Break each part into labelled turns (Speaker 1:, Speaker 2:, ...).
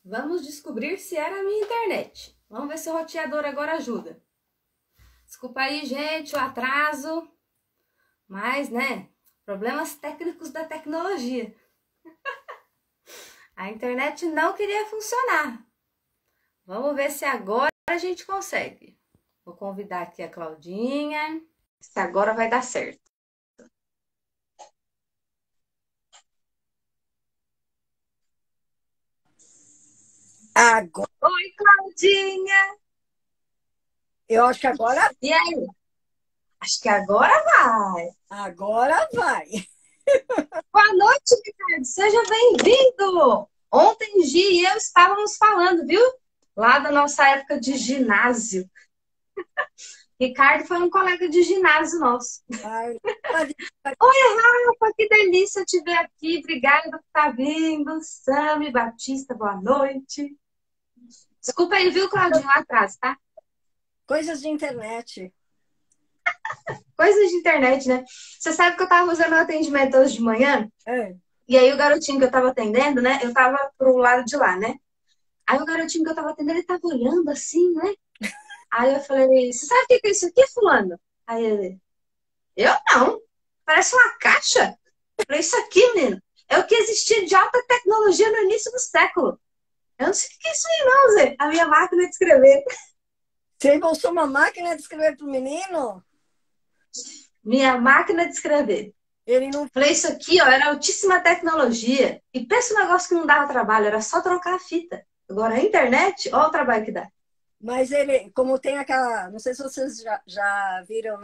Speaker 1: Vamos descobrir se era a minha internet. Vamos ver se o roteador agora ajuda. Desculpa aí, gente, o atraso. Mas, né, problemas técnicos da tecnologia. A internet não queria funcionar. Vamos ver se agora a gente consegue. Vou convidar aqui a Claudinha. Se agora vai dar certo.
Speaker 2: Agora,
Speaker 1: Oi, Claudinha!
Speaker 2: eu acho que agora,
Speaker 1: E aí? Acho que agora vai.
Speaker 2: agora vai.
Speaker 1: Boa noite, Ricardo. Seja bem-vindo. Ontem, Gi e eu estávamos falando, viu? Lá da nossa época de ginásio. Ricardo foi um colega de ginásio nosso.
Speaker 2: Ai,
Speaker 1: Oi, Rafa, que delícia te ver aqui. Obrigada por estar vindo. Sami Batista, boa noite. Desculpa aí, viu, Claudinho, lá atrás, tá?
Speaker 2: coisas de internet.
Speaker 1: Coisas de internet, né? Você sabe que eu tava usando o atendimento hoje de manhã?
Speaker 2: É.
Speaker 1: E aí o garotinho que eu tava atendendo, né? Eu tava pro lado de lá, né? Aí o garotinho que eu tava atendendo, ele tava olhando assim, né? Aí eu falei, você sabe o que é isso aqui, fulano? Aí ele, eu não. Parece uma caixa. Eu falei, isso aqui, menino, é o que existia de alta tecnologia no início do século. Eu não sei o que é isso aí, não, Zé. A minha máquina de escrever.
Speaker 2: Você embolsou uma máquina de escrever para o menino?
Speaker 1: Minha máquina de escrever.
Speaker 2: Ele não.
Speaker 1: Falei, isso aqui, ó, era altíssima tecnologia. E pensa um negócio que não dava trabalho, era só trocar a fita. Agora a internet, ó o trabalho que dá.
Speaker 2: Mas ele, como tem aquela. Não sei se vocês já viram,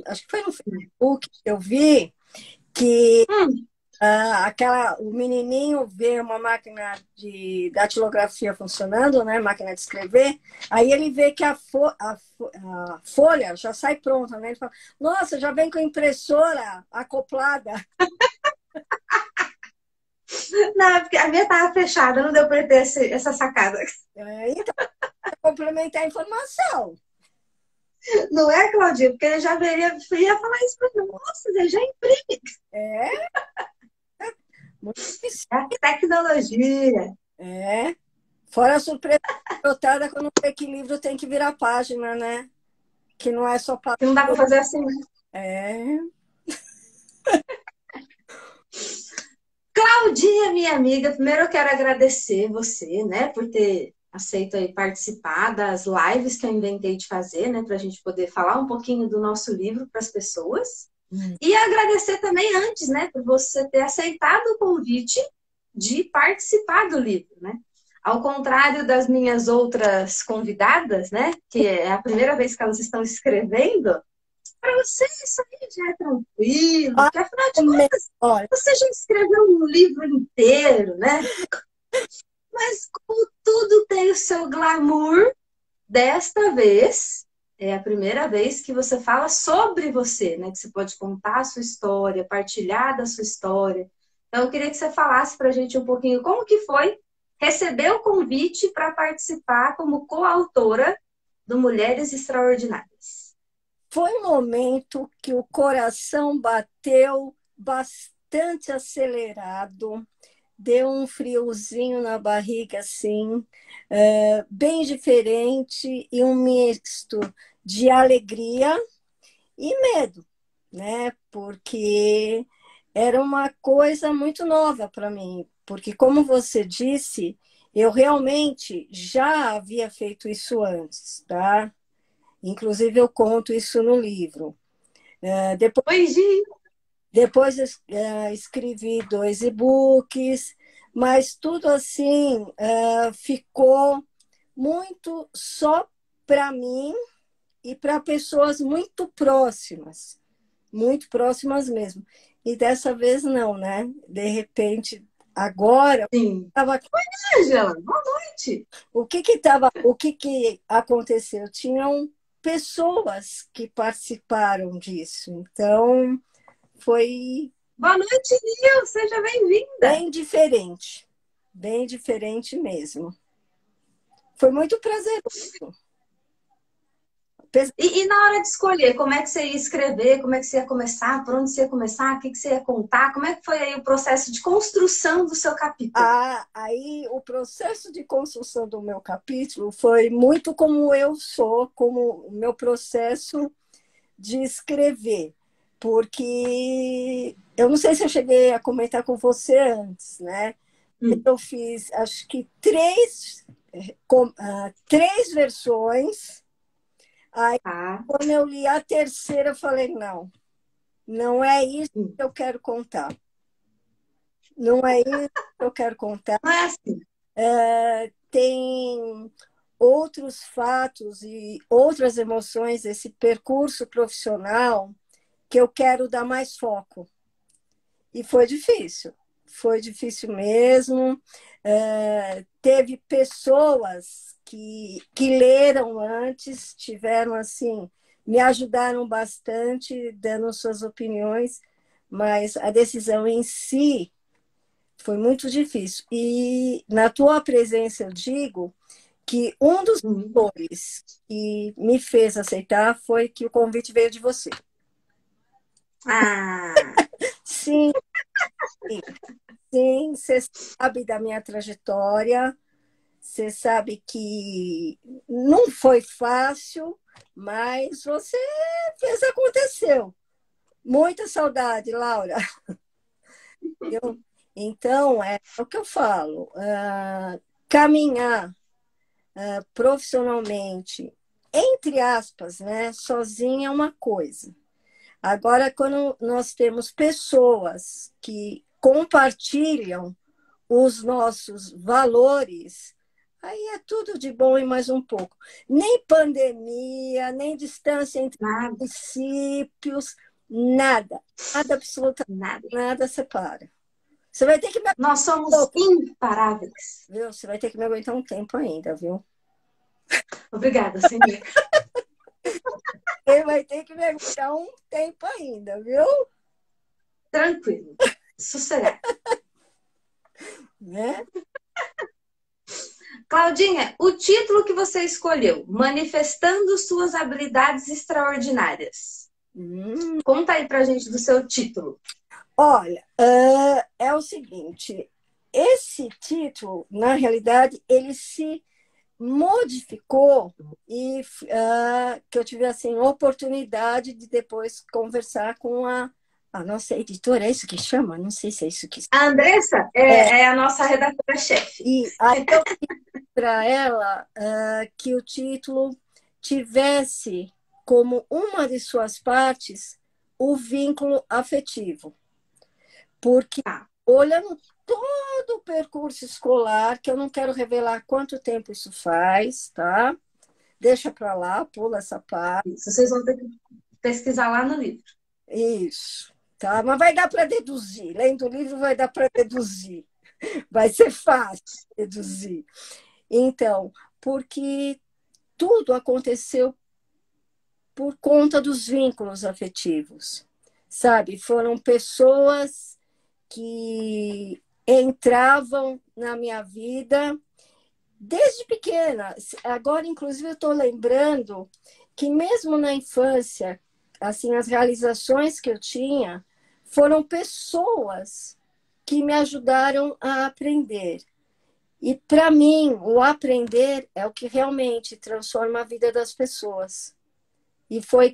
Speaker 2: acho que foi no Facebook que eu vi que
Speaker 1: Hum,
Speaker 2: o menininho vê uma máquina de datilografia funcionando, né? Máquina de escrever. Aí ele vê que a folha já sai pronta, né? Ele fala, nossa, já vem com a impressora acoplada.
Speaker 1: não, porque a minha tava fechada, não deu pra ter essa sacada.
Speaker 2: Então, complementar a informação.
Speaker 1: Não é, Claudinha? Porque ele já ia falar isso pra mim. Nossa, ele já imprime.
Speaker 2: É, muito difícil.
Speaker 1: É a tecnologia.
Speaker 2: É. Fora a surpresa brotada quando vê que livro tem que virar página, né? Que não é só
Speaker 1: Que não dá pra
Speaker 2: papel.
Speaker 1: fazer assim, né?
Speaker 2: É.
Speaker 1: Claudinha, minha amiga, primeiro eu quero agradecer você, né, por ter aceito aí participar das lives que eu inventei de fazer, né, para a gente poder falar um pouquinho do nosso livro para as pessoas. E agradecer também antes, né, por você ter aceitado o convite de participar do livro, né? Ao contrário das minhas outras convidadas, né, que é a primeira vez que elas estão escrevendo, para você isso aí já é tranquilo,
Speaker 2: Ah,
Speaker 1: porque afinal de contas
Speaker 2: melhor.
Speaker 1: você já escreveu um livro inteiro, né? Mas como tudo tem o seu glamour, desta vez é a primeira vez que você fala sobre você, né? Que você pode contar a sua história, partilhar da sua história. Então, eu queria que você falasse para a gente um pouquinho como que foi receber o convite para participar como coautora do Mulheres Extraordinárias.
Speaker 2: Foi um momento que o coração bateu bastante acelerado, deu um friozinho na barriga, assim, bem diferente e um misto de alegria e medo, né? Porque era uma coisa muito nova para mim, porque como você disse, eu realmente já havia feito isso antes, tá? Inclusive eu conto isso no livro. Depois,
Speaker 1: Oi, Gi!
Speaker 2: depois escrevi 2 e-books, mas tudo assim ficou muito só para mim e para pessoas muito próximas mesmo. E dessa vez não, né? De repente, agora,
Speaker 1: Sim.
Speaker 2: tava,
Speaker 1: Oi, Angela, boa noite.
Speaker 2: o que que aconteceu? Tinham pessoas que participaram disso. Então, foi
Speaker 1: Boa noite, Nil, seja bem-vinda.
Speaker 2: bem diferente mesmo. Foi muito prazeroso.
Speaker 1: E na hora de escolher, como é que você ia escrever, como é que você ia começar, por onde você ia começar, o que você ia contar, como é que foi aí o processo de construção do seu capítulo?
Speaker 2: Aí o processo de construção do meu capítulo foi muito como eu sou, como o meu processo de escrever, porque eu não sei se eu cheguei a comentar com você antes, né? Eu fiz, acho que três versões. Aí,
Speaker 1: Tá.
Speaker 2: quando eu li a terceira, eu falei, não, não é isso que eu quero contar. Não é isso que eu quero contar.
Speaker 1: Não é assim.
Speaker 2: Tem outros fatos e outras emoções desse percurso profissional que eu quero dar mais foco. E foi difícil mesmo. Teve pessoas que leram antes, tiveram assim, me ajudaram bastante, dando suas opiniões, mas a decisão em si foi muito difícil. E na tua presença eu digo que um dos fatores que me fez aceitar foi que o convite veio de você.
Speaker 1: Ah,
Speaker 2: Sim, sim, você sabe da minha trajetória, você sabe que não foi fácil, mas você fez aconteceu. Muita saudade, Laura. Então, é o que eu falo, caminhar profissionalmente, entre aspas, né, sozinha é uma coisa. Agora, quando nós temos pessoas que compartilham os nossos valores, aí é tudo de bom e mais um pouco. Nem pandemia, nem distância entre
Speaker 1: nada,
Speaker 2: municípios, nada, nada, absolutamente
Speaker 1: nada.
Speaker 2: nada separa. Você vai ter que me aguentar
Speaker 1: Nós
Speaker 2: um
Speaker 1: somos
Speaker 2: pouco,
Speaker 1: imparáveis.
Speaker 2: viu? Você vai ter que me aguentar um tempo ainda, viu?
Speaker 1: Obrigada, senhor.
Speaker 2: Você vai ter que me aguentar um tempo ainda, viu?
Speaker 1: Tranquilo. Sossegado.
Speaker 2: Né?
Speaker 1: Claudinha, o título que você escolheu, Manifestando Suas Habilidades Extraordinárias. Conta aí pra gente do seu título.
Speaker 2: Olha, é o seguinte, esse título, na realidade, ele se modificou e que eu tive assim oportunidade de depois conversar com a nossa editora, é isso que chama? Não sei se é isso que
Speaker 1: A Andressa é a nossa redatora-chefe.
Speaker 2: e aí eu pedi para ela que o título tivesse como uma de suas partes o vínculo afetivo, porque
Speaker 1: Tá.
Speaker 2: olhando todo o percurso escolar, que eu não quero revelar quanto tempo isso faz, tá? Deixa para lá, pula essa parte.
Speaker 1: Isso, vocês vão ter que pesquisar lá no livro.
Speaker 2: Isso, tá? Mas vai dar para deduzir. Lendo o livro vai dar para deduzir. Vai ser fácil deduzir. Então, porque tudo aconteceu por conta dos vínculos afetivos, sabe? Foram pessoas que entravam na minha vida desde pequena. Agora, inclusive, eu estou lembrando que mesmo na infância, assim, as realizações que eu tinha foram pessoas que me ajudaram a aprender. E para mim, o aprender é o que realmente transforma a vida das pessoas. E foi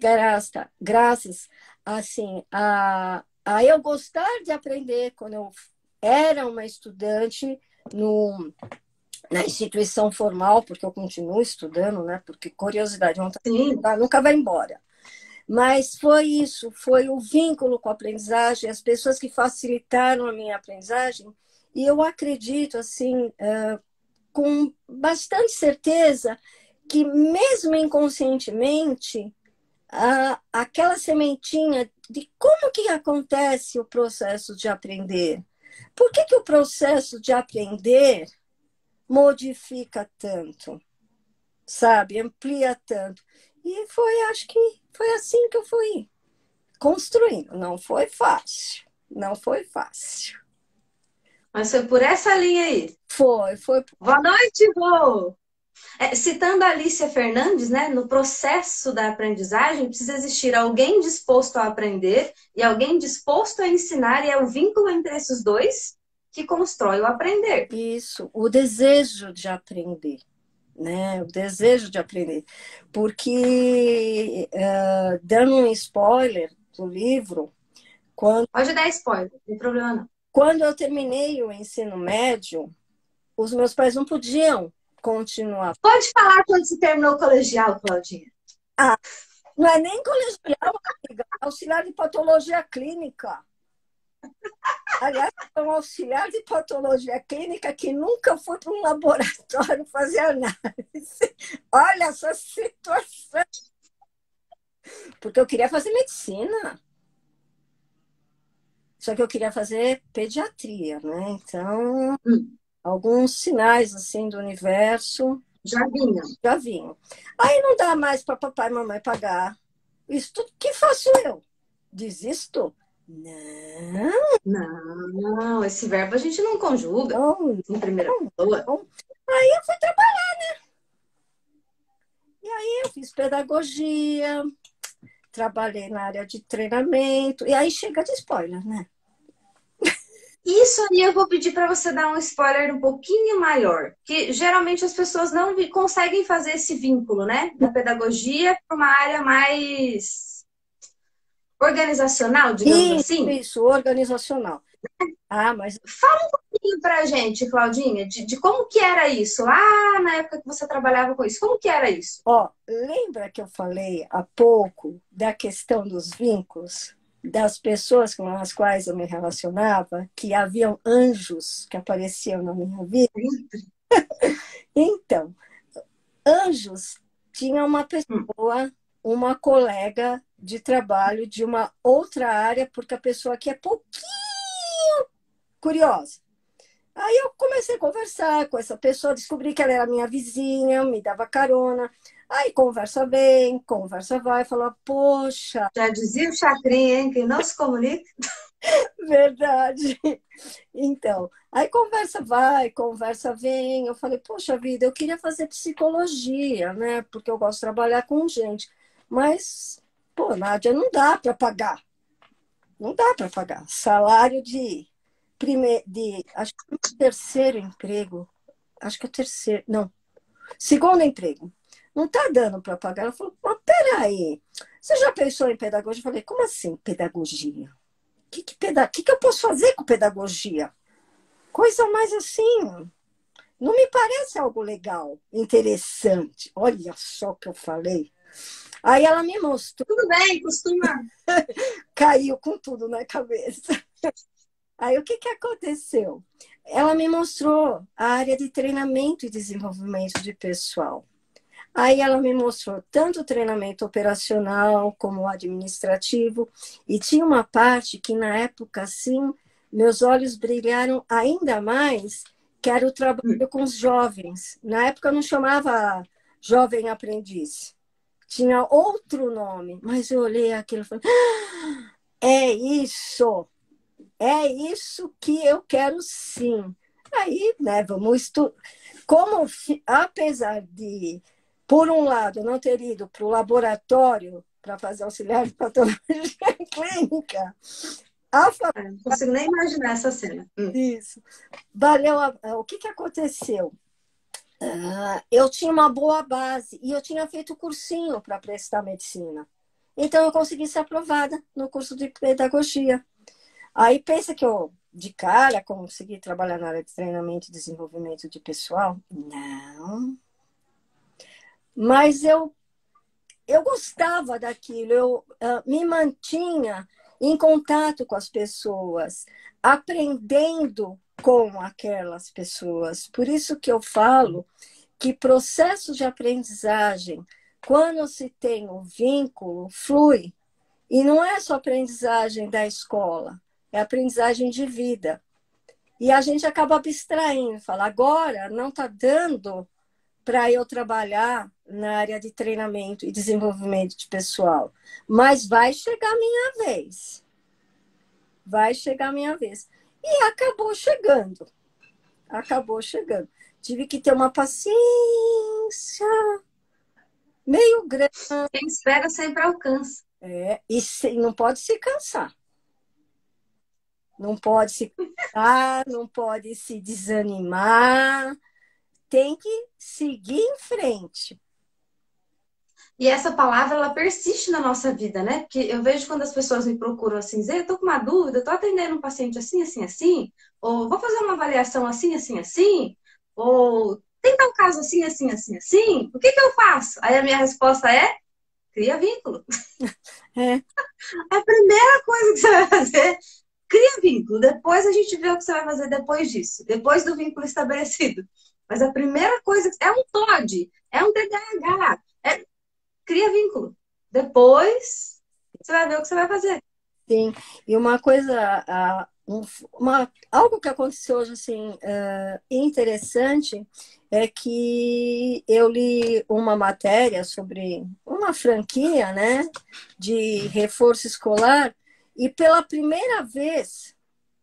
Speaker 2: graças assim, a eu gostar de aprender quando eu era uma estudante no, na instituição formal, porque eu continuo estudando, né? Porque curiosidade nunca vai embora. Mas foi isso, foi o vínculo com a aprendizagem, as pessoas que facilitaram a minha aprendizagem. E eu acredito, assim, com bastante certeza, que mesmo inconscientemente, aquela sementinha de como que acontece o processo de aprender. Por que o processo de aprender modifica tanto, sabe? Amplia tanto. E foi, acho que foi assim que eu fui construindo. Não foi fácil. Não foi fácil.
Speaker 1: Mas foi por essa linha aí.
Speaker 2: Foi.
Speaker 1: Boa noite, Rô! Citando a Alicia Fernandes, né, no processo da aprendizagem precisa existir alguém disposto a aprender e alguém disposto a ensinar, e é o vínculo entre esses dois que constrói o aprender.
Speaker 2: Isso, o desejo de aprender, né? O desejo de aprender. Porque, dando um spoiler do livro,
Speaker 1: Pode dar spoiler, não tem problema não.
Speaker 2: quando eu terminei o ensino médio, os meus pais não podiam continuar.
Speaker 1: Pode falar quando você terminou o colegial, Claudinha.
Speaker 2: Ah, não é nem colegial, amiga, é auxiliar de patologia clínica. Aliás, é um auxiliar de patologia clínica que nunca foi para um laboratório fazer análise. Olha essa situação. Porque eu queria fazer medicina. Só que eu queria fazer pediatria, né? Então, alguns sinais assim do universo
Speaker 1: já
Speaker 2: vinham. Aí não dá mais para papai e mamãe pagar. Isso tudo que faço eu? Desisto?
Speaker 1: Não, esse verbo a gente não conjuga em primeira pessoa.
Speaker 2: Aí eu fui trabalhar, né? E aí eu fiz pedagogia, trabalhei na área de treinamento, e aí chega de spoiler, né?
Speaker 1: Isso aí eu vou pedir para você dar um spoiler um pouquinho maior, que geralmente as pessoas não conseguem fazer esse vínculo, né? Da pedagogia para uma área mais organizacional, digamos assim.
Speaker 2: Isso, organizacional. Mas...
Speaker 1: Fala um pouquinho para a gente, Claudinha, de como que era isso, lá na época que você trabalhava com isso. Como que era isso?
Speaker 2: Lembra que eu falei há pouco da questão dos vínculos? Das pessoas com as quais eu me relacionava, que haviam anjos que apareciam na minha vida. Então, anjos tinha uma pessoa, uma colega de trabalho de uma outra área, porque a pessoa aqui é pouquinho curiosa. Aí eu comecei a conversar com essa pessoa, descobri que ela era minha vizinha, me dava carona. Aí conversa vem, conversa vai, fala, poxa...
Speaker 1: Já dizia o Chacrinha, hein? Quem não se comunica.
Speaker 2: Verdade. Então, aí conversa vai, conversa vem. Eu falei, poxa vida, eu queria fazer psicologia, né? Porque eu gosto de trabalhar com gente. Mas, pô, Nádia, não dá para pagar. Não dá para pagar. Salário acho que o terceiro emprego. Acho que é o terceiro. Não. Segundo emprego. Não está dando para pagar. Ela falou, mas peraí, você já pensou em pedagogia? Eu falei, como assim pedagogia? O que eu posso fazer com pedagogia? Coisa mais assim. Não me parece algo legal, interessante. Olha só o que eu falei. Aí ela me mostrou.
Speaker 1: Tudo bem, costuma.
Speaker 2: Caiu com tudo na cabeça. Aí o que aconteceu? Ela me mostrou a área de treinamento e desenvolvimento de pessoal. Aí ela me mostrou tanto o treinamento operacional como administrativo, e tinha uma parte que na época, assim, meus olhos brilharam ainda mais, que era o trabalho com os jovens. Na época eu não chamava jovem aprendiz, tinha outro nome, mas eu olhei aquilo e falei, é isso que eu quero sim. Aí, né, vamos estudar. Como, apesar de, por um lado, não ter ido para o laboratório para fazer auxiliar de patologia clínica,
Speaker 1: não consigo nem imaginar essa cena.
Speaker 2: Isso. Valeu. O que aconteceu? Eu tinha uma boa base e eu tinha feito cursinho para prestar medicina. Então, eu consegui ser aprovada no curso de pedagogia. Aí, pensa que eu, de cara, consegui trabalhar na área de treinamento e desenvolvimento de pessoal? Não. Mas eu gostava daquilo, eu me mantinha em contato com as pessoas, aprendendo com aquelas pessoas. Por isso que eu falo que processo de aprendizagem, quando se tem um vínculo, flui. E não é só aprendizagem da escola, é aprendizagem de vida. E a gente acaba abstraindo, fala, agora não está dando para eu trabalhar na área de treinamento e desenvolvimento de pessoal. Mas vai chegar a minha vez. Vai chegar a minha vez. E acabou chegando. Tive que ter uma paciência distância meio grande.
Speaker 1: Quem espera sempre alcança.
Speaker 2: Não pode se cansar. Não pode se cansar, não pode se desanimar. Tem que seguir em frente.
Speaker 1: E essa palavra, ela persiste na nossa vida, né? Porque eu vejo quando as pessoas me procuram assim, Zé, eu tô com uma dúvida, eu tô atendendo um paciente assim, assim, assim, ou vou fazer uma avaliação assim, assim, assim, ou tem tal caso assim, assim, assim, assim, o que que eu faço? Aí a minha resposta é, cria vínculo.
Speaker 2: É.
Speaker 1: A primeira coisa que você vai fazer, cria vínculo. Depois a gente vê o que você vai fazer depois disso, depois do vínculo estabelecido. Mas a primeira coisa é um TOD, é um TDAH, cria vínculo. Depois, você vai ver o que você vai fazer.
Speaker 2: Sim, e uma coisa, algo que aconteceu hoje assim, interessante é que eu li uma matéria sobre uma franquia, né, de reforço escolar, e pela primeira vez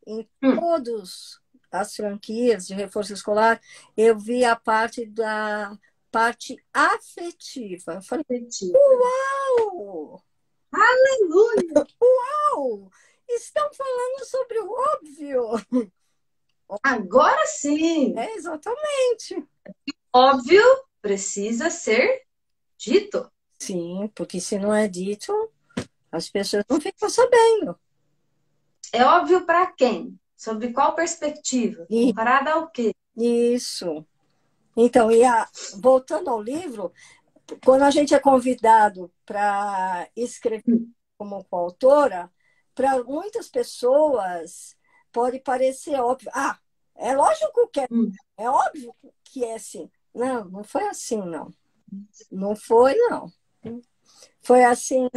Speaker 2: em todas as franquias de reforço escolar, eu vi a parte afetiva. Eu falei, uau!
Speaker 1: Aleluia!
Speaker 2: Uau! Estão falando sobre o óbvio.
Speaker 1: Agora sim!
Speaker 2: Exatamente.
Speaker 1: Óbvio precisa ser dito.
Speaker 2: Sim, porque se não é dito, as pessoas não ficam sabendo.
Speaker 1: É óbvio para quem? Sobre qual perspectiva?
Speaker 2: E,
Speaker 1: Comparada ao quê?
Speaker 2: isso. Então, voltando ao livro, quando a gente é convidado para escrever como coautora, para muitas pessoas pode parecer óbvio. Ah, é lógico que é óbvio que é assim. Não, não foi assim, não. Não foi, não. Foi assim,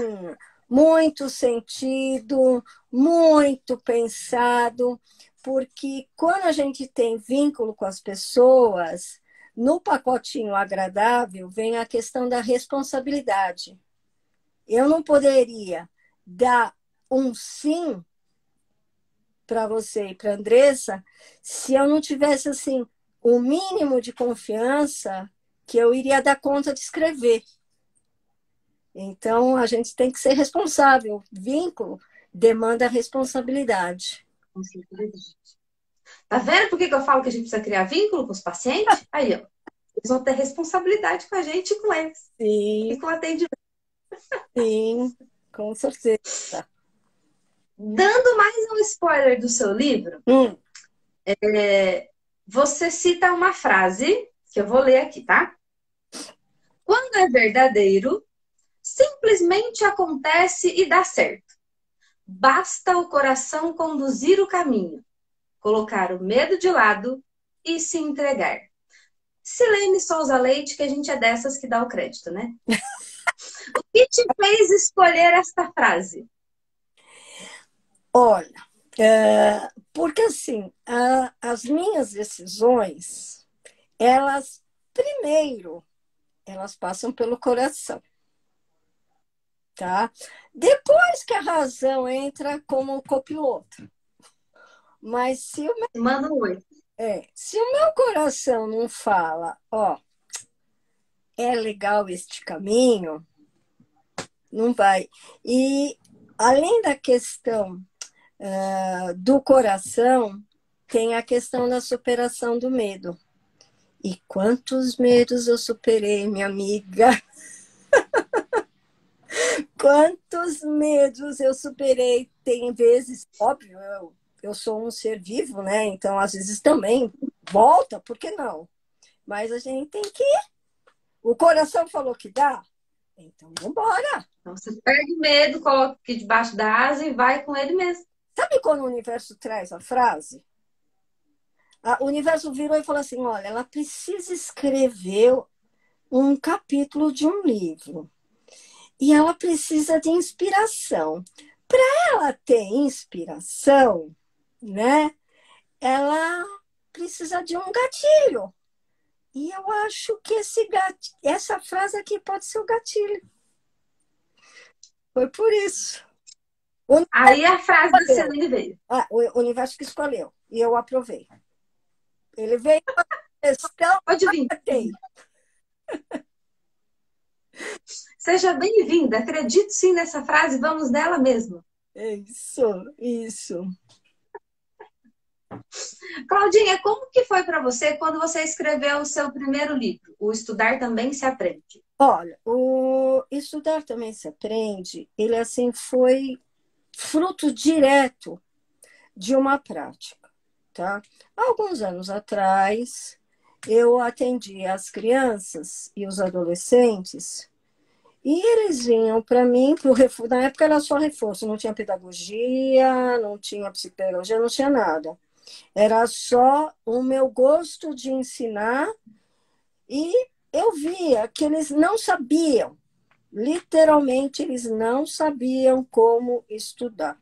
Speaker 2: muito sentido, muito pensado, porque quando a gente tem vínculo com as pessoas, no pacotinho agradável vem a questão da responsabilidade. Eu não poderia dar um sim para você e para a Andressa se eu não tivesse assim o mínimo de confiança que eu iria dar conta de escrever. Então, a gente tem que ser responsável. Vínculo demanda responsabilidade.
Speaker 1: Tá vendo por que eu falo que a gente precisa criar vínculo com os pacientes? Aí, ó. Eles vão ter responsabilidade com a gente e com eles.
Speaker 2: Sim,
Speaker 1: E com o atendimento.
Speaker 2: sim, com certeza.
Speaker 1: Dando mais um spoiler do seu livro, você cita uma frase que eu vou ler aqui, tá? Quando é verdadeiro, simplesmente acontece e dá certo. Basta o coração conduzir o caminho, colocar o medo de lado e se entregar. Silene Souza Leite, que a gente é dessas que dá o crédito, né? O que te fez escolher esta frase?
Speaker 2: Olha, porque assim, as minhas decisões, elas, primeiro, elas passam pelo coração, tá? Depois que a razão entra como copiloto. Mas
Speaker 1: Manda um oi.
Speaker 2: se o meu coração não fala, ó, é legal este caminho, não vai. E além da questão do coração, tem a questão da superação do medo. E quantos medos eu superei, minha amiga? Quantos medos eu superei? Tem vezes, óbvio, eu sou um ser vivo, né? Então, às vezes também volta, por que não? Mas a gente tem que ir. O coração falou que dá, então vamos embora.
Speaker 1: Então, você perde o medo, coloca aqui debaixo da asa e vai com ele mesmo.
Speaker 2: Sabe quando o universo traz a frase? O universo virou e falou assim: olha, ela precisa escrever um capítulo de um livro. E ela precisa de inspiração. Para ela ter inspiração, né? Ela precisa de um gatilho. E eu acho que essa frase aqui pode ser o gatilho. Foi por isso.
Speaker 1: Aí a frase da Celine veio.
Speaker 2: O universo que escolheu. E eu aprovei. Ele veio com a questão.
Speaker 1: Pode vir. Seja bem-vinda. Acredito sim nessa frase, vamos dela mesmo.
Speaker 2: É isso, isso.
Speaker 1: Claudinha, como que foi para você quando você escreveu o seu primeiro livro, O Estudar Também Se Aprende?
Speaker 2: Olha, o estudar também se aprende, ele assim foi fruto direto de uma prática, tá? Alguns anos atrás, eu atendi as crianças e os adolescentes e eles vinham para mim, na época era só reforço, não tinha pedagogia, não tinha psicologia, não tinha nada. Era só o meu gosto de ensinar e eu via que eles não sabiam, literalmente eles não sabiam como estudar.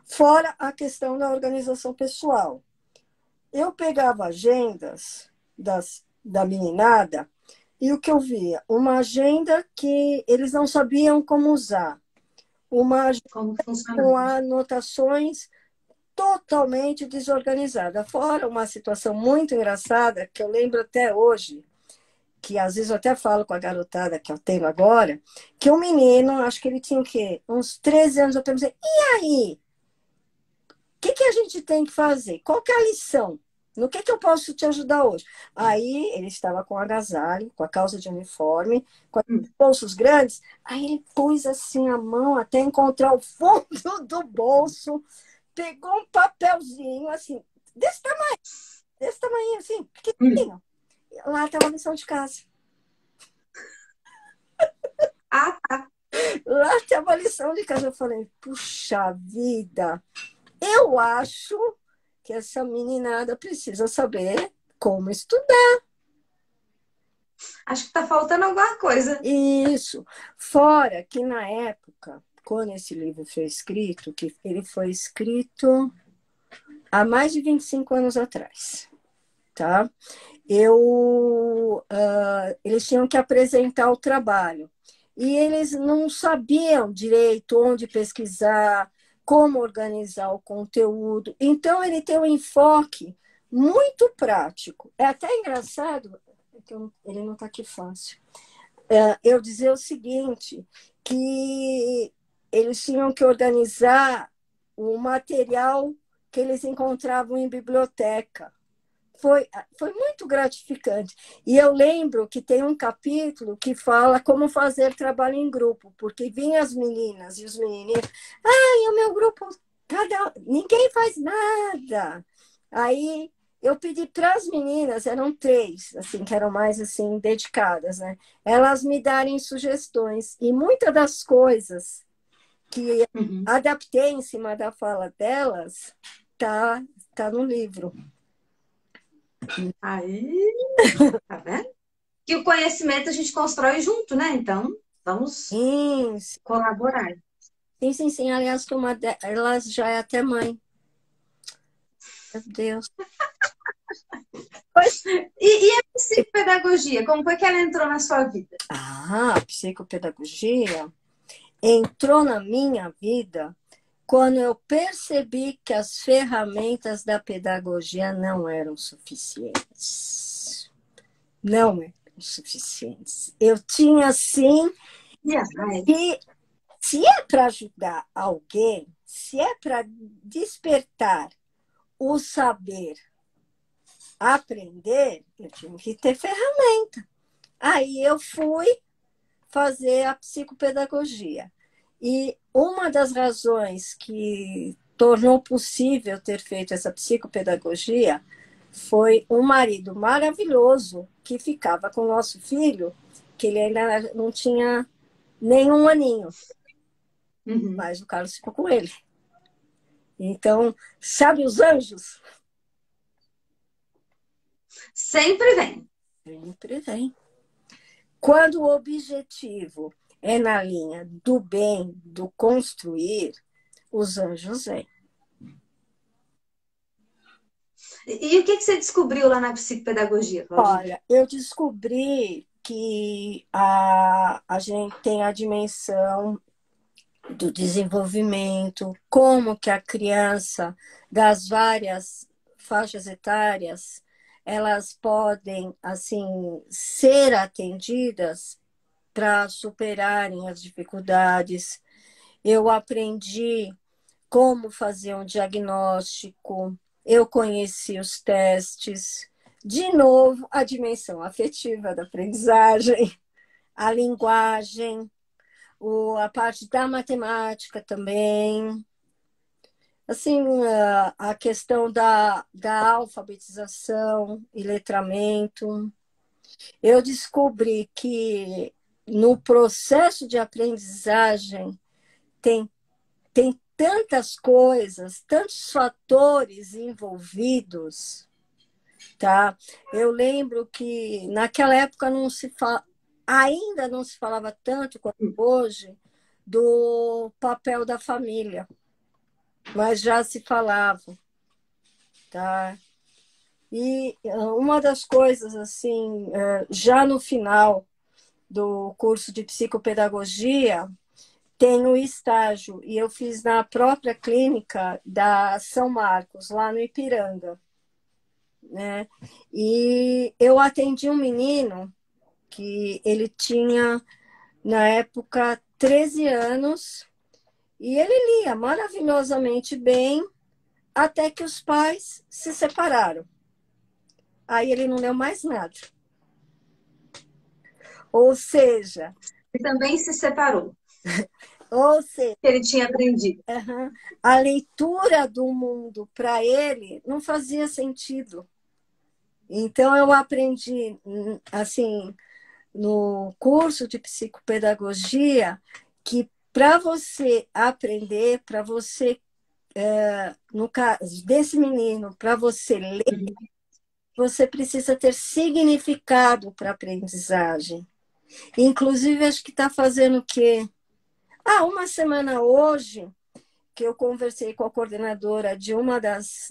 Speaker 2: Fora a questão da organização pessoal. Eu pegava agendas da meninada e o que eu via? Uma agenda que eles não sabiam como usar, uma agenda
Speaker 1: Como
Speaker 2: com
Speaker 1: funcionava?
Speaker 2: anotações totalmente desorganizada. Fora uma situação muito engraçada, que eu lembro até hoje, que às vezes eu até falo com a garotada que eu tenho agora, que um menino, acho que ele tinha o quê? Uns 13 anos, eu perguntei, e aí? Que a gente tem que fazer? Qual que é a lição? No que eu posso te ajudar hoje? Aí ele estava com agasalho, com a calça de uniforme, com os bolsos grandes. Aí ele pôs assim a mão até encontrar o fundo do bolso, pegou um papelzinho assim, desse tamanho assim, pequenininho. Lá estava a lição de casa.
Speaker 1: Ah, tá.
Speaker 2: Lá estava a lição de casa. Eu falei, puxa vida, eu acho que essa meninada precisa saber como estudar.
Speaker 1: Acho que tá faltando alguma coisa.
Speaker 2: Isso. Fora que na época, quando esse livro foi escrito, que ele foi escrito há mais de 25 anos atrás, tá? Eles tinham que apresentar o trabalho. E eles não sabiam direito onde pesquisar, como organizar o conteúdo. Então, ele tem um enfoque muito prático. É até engraçado, ele não está aqui fácil. Eu dizer o seguinte, que eles tinham que organizar o material que eles encontravam em biblioteca. Foi muito gratificante. E eu lembro que tem um capítulo que fala como fazer trabalho em grupo, porque vinham as meninas e os meninos, ai, o meu grupo, ninguém faz nada. Aí eu pedi para as meninas, eram três, assim, que eram mais assim dedicadas, né? Elas me darem sugestões. E muitas das coisas que
Speaker 1: Uhum.
Speaker 2: adaptei em cima da fala delas tá no livro.
Speaker 1: Aí, tá vendo? Que o conhecimento a gente constrói junto, né? Então, vamos
Speaker 2: Sim,
Speaker 1: colaborar.
Speaker 2: sim, sim, sim. Aliás, que uma delas já é até mãe. Meu Deus. Pois
Speaker 1: E a psicopedagogia, como foi que ela entrou na sua vida?
Speaker 2: a psicopedagogia entrou na minha vida quando eu percebi que as ferramentas da pedagogia não eram suficientes. Não eram suficientes. Eu tinha, sim,
Speaker 1: Ai,
Speaker 2: que se é para ajudar alguém, se é para despertar o saber, aprender, eu tinha que ter ferramenta. Aí eu fui fazer a psicopedagogia. E uma das razões que tornou possível ter feito essa psicopedagogia foi um marido maravilhoso que ficava com o nosso filho, que ele ainda não tinha nenhum aninho,
Speaker 1: uhum.
Speaker 2: mas o Carlos ficou com ele. Então, sabe os anjos?
Speaker 1: Sempre vem.
Speaker 2: Sempre vem. Quando o objetivo é na linha do bem, do construir, os anjos vêm.
Speaker 1: E o que que você descobriu lá na psicopedagogia, Claudinha?
Speaker 2: Olha, eu descobri que a gente tem a dimensão do desenvolvimento, como que a criança das várias faixas etárias, elas podem, assim, ser atendidas para superarem as dificuldades. Eu aprendi como fazer um diagnóstico, eu conheci os testes, de novo, a dimensão afetiva da aprendizagem, a linguagem, a parte da matemática também, assim, a questão da alfabetização e letramento. Eu descobri que no processo de aprendizagem tem, tem tantas coisas, tantos fatores envolvidos, tá? Eu lembro que naquela época ainda não se falava tanto quanto hoje do papel da família, mas já se falava, tá? E uma das coisas, assim, já no final do curso de psicopedagogia, tem o estágio, e eu fiz na própria clínica da São Marcos, lá no Ipiranga, né? E eu atendi um menino que ele tinha, na época, 13 anos, e ele lia maravilhosamente bem, até que os pais se separaram. Aí ele não leu mais nada. Ou seja,
Speaker 1: E também se separou,
Speaker 2: ou seja,
Speaker 1: que ele tinha aprendido.
Speaker 2: a leitura do mundo para ele não fazia sentido. Então eu aprendi, assim, no curso de psicopedagogia, que para você aprender, para você, no caso desse menino, para você ler, você precisa ter significado para a aprendizagem. Inclusive, acho que está fazendo o quê? Uma semana hoje que eu conversei com a coordenadora de uma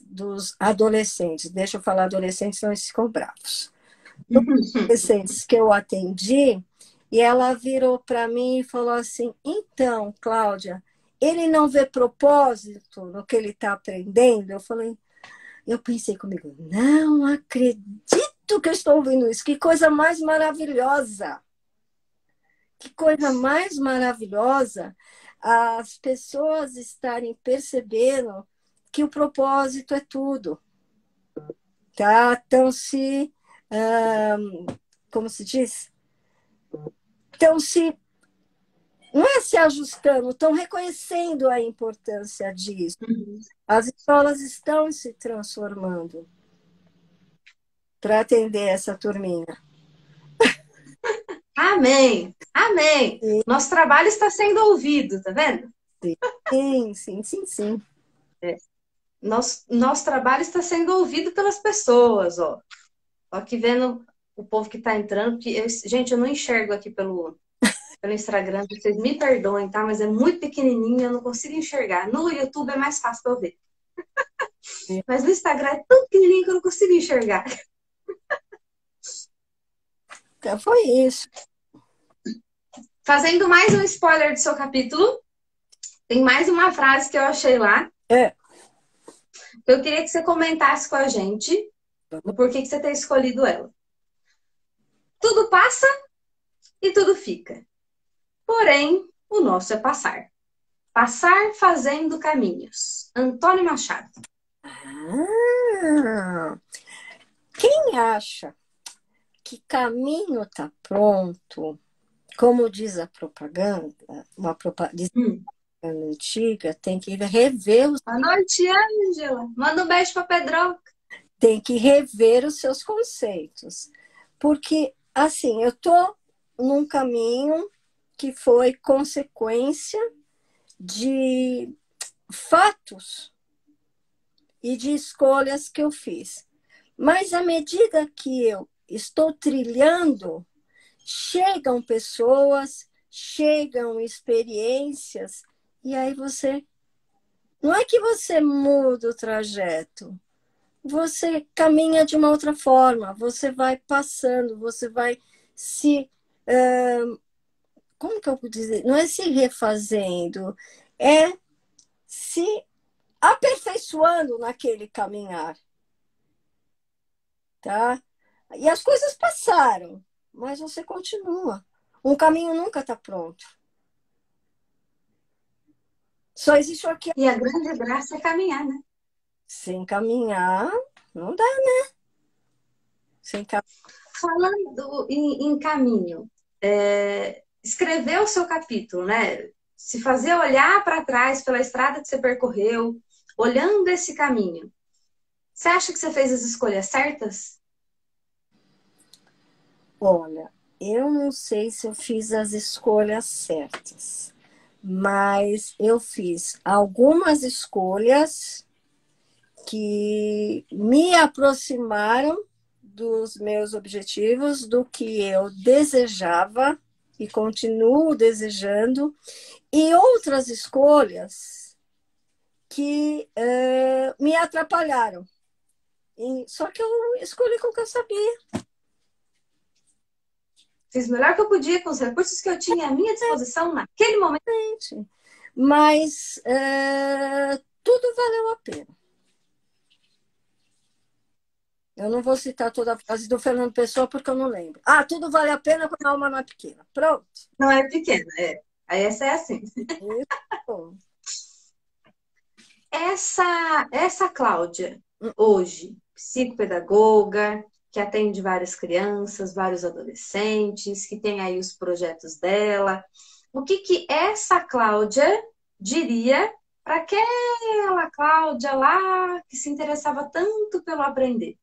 Speaker 2: dos adolescentes, deixa eu falar adolescentes, senão eles ficam bravos. Adolescentes que eu atendi, e ela virou para mim e falou assim: então, Cláudia, ele não vê propósito no que ele está aprendendo? Eu pensei comigo, não acredito que eu estou ouvindo isso, que coisa mais maravilhosa! Que coisa mais maravilhosa as pessoas estarem percebendo que o propósito é tudo, tá? Então, como se diz? Então, não é se ajustando, estão reconhecendo a importância disso. As escolas estão se transformando para atender essa turminha.
Speaker 1: Amém! Amém! Nosso trabalho está sendo ouvido, tá vendo?
Speaker 2: Sim, sim, sim, sim.
Speaker 1: Nosso trabalho está sendo ouvido pelas pessoas, ó. Ó, aqui vendo o povo que está entrando, gente, eu não enxergo aqui pelo Instagram, vocês me perdoem, tá? Mas é muito pequenininho, eu não consigo enxergar. No YouTube é mais fácil para eu ver. Mas no Instagram é tão pequenininho que eu não consigo enxergar.
Speaker 2: Então, foi isso.
Speaker 1: Fazendo mais um spoiler do seu capítulo, tem mais uma frase que eu achei lá. Eu queria que você comentasse com a gente o porquê que você tem escolhido ela. Tudo passa e tudo fica. Porém, o nosso é passar. Passar fazendo caminhos. Antônio Machado.
Speaker 2: Quem acha que caminho está pronto, como diz a propaganda, uma propaganda antiga, tem que rever os...
Speaker 1: Boa noite, Ângela. Manda um beijo para Pedro.
Speaker 2: Tem que rever os seus conceitos. Porque, assim, eu estou num caminho que foi consequência de fatos e de escolhas que eu fiz. Mas à medida que eu estou trilhando, chegam pessoas, chegam experiências, e aí você... Não é que você muda o trajeto, você caminha de uma outra forma, você vai passando, você vai se... como que eu vou dizer? Não é se refazendo, é se aperfeiçoando naquele caminhar. tá? E as coisas passaram, mas você continua. Um caminho nunca está pronto. Só existe o aqui.
Speaker 1: E a grande graça é caminhar, né?
Speaker 2: Sem caminhar, não dá, né? Sem caminhar.
Speaker 1: Falando em caminho, escrever o seu capítulo, né? Se fazer olhar para trás pela estrada que você percorreu, olhando esse caminho, você acha que você fez as escolhas certas?
Speaker 2: Olha, eu não sei se eu fiz as escolhas certas, mas eu fiz algumas escolhas que me aproximaram dos meus objetivos, do que eu desejava e continuo desejando, e outras escolhas que me atrapalharam. Só que eu escolhi com o que eu sabia.
Speaker 1: Fiz o melhor que eu podia com os recursos que eu tinha à minha disposição naquele momento.
Speaker 2: Mas tudo valeu a pena. Eu não vou citar toda a frase do Fernando Pessoa porque eu não lembro. Ah, tudo vale a pena quando a alma não é pequena. Pronto.
Speaker 1: Não é pequena, é. Aí essa é assim.
Speaker 2: Isso.
Speaker 1: Essa Cláudia, hoje, psicopedagoga, que atende várias crianças, vários adolescentes, que tem aí os projetos dela, o que que essa Cláudia diria para aquela Cláudia lá que se interessava tanto pelo aprender?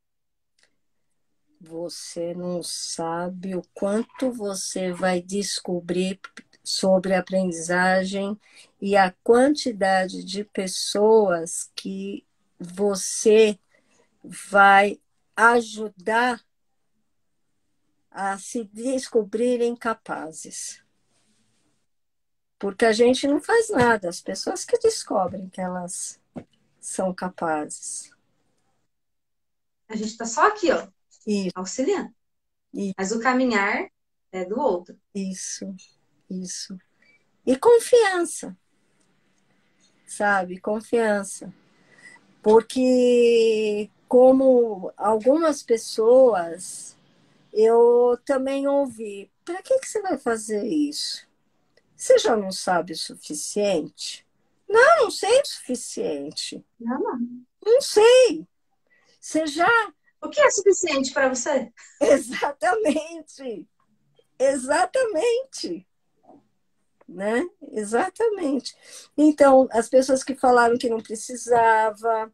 Speaker 2: Você não sabe o quanto você vai descobrir sobre a aprendizagem e a quantidade de pessoas que você vai ajudar a se descobrirem capazes. Porque a gente não faz nada, as pessoas que descobrem que elas são capazes.
Speaker 1: A gente está só aqui, ó,
Speaker 2: Isso,
Speaker 1: auxiliando.
Speaker 2: isso,
Speaker 1: Mas o caminhar é do outro.
Speaker 2: isso. E confiança, sabe? Confiança. Porque, como algumas pessoas, eu também ouvi: para que você vai fazer isso? Você já não sabe o suficiente? Não sei o suficiente.
Speaker 1: Não, não.
Speaker 2: Não sei. Você já.
Speaker 1: O que é suficiente para você?
Speaker 2: Exatamente. Exatamente. Né? Exatamente. Então, as pessoas que falaram que não precisava,